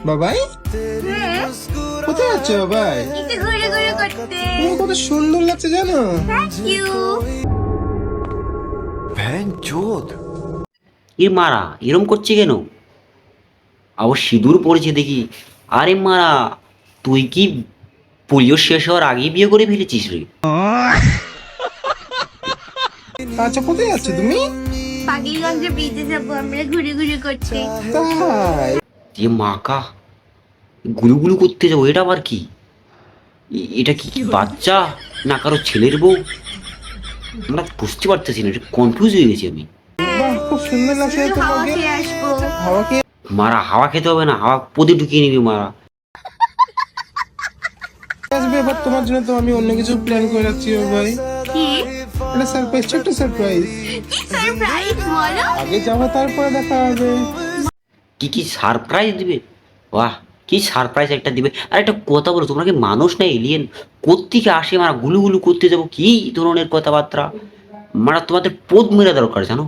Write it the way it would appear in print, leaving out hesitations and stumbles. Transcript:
বাবাই, কোথায় যাচ্ছ বাবাই? একটু ঘুরে ঘুরে করতে। তোমার কত সুন্দর লাগছে জানো? Thank you. এ মারা এরম করছে কেন? আবার সিঁদুর পড়েছে দেখি। আরে মারা, তুই কি পোলিও শেষ হওয়ার আগেই বিয়ে করে ফেলেছিস রে? আচ্ছা, কোথায় যাচ্ছ তুমি? পাগিরগঞ্জে বিচে যাবো আমরা ঘুরে ঘুরে করতে। তাই? যে মাকা, গুলুগুলু করতে যাবো, এটা আবার কি? এটা কি কি বাচ্চা না কারো ছেলের বউ? আমরা বুঝতে পারতেছি না, কনফিউজ হয়ে গেছি আমি। বাহ, খুব সুন্দর লাগছে একটু হাওয়া তোমাকে। খেয়ে আসবো। হাওয়া খেয়ে মারা, হাওয়া খেতে হবে না, হাওয়া পদে ঢুকিয়ে নিবি মারা। আসবে এবার, তোমার জন্য তো আমি অন্য কিছু প্ল্যান করে রাখছি বাবাই। কি একটা সারপ্রাইজ, ছোট্ট সারপ্রাইজ। সারপ্রাইজ বলো? আগে যাবো, তারপরে দেখা হবে। কি কি সারপ্রাইজ দিবে? বাহ, কি সারপ্রাইজ একটা দিবে। আর একটা কথা বলো, তোমরা কি মানুষ না এলিয়েন? কোত্থেকে আসে মারা গুলু গুলু করতে যাবো? কি ধরনের কথাবার্তা মারা, তোমাদের পোদ মেরা দরকার জানো?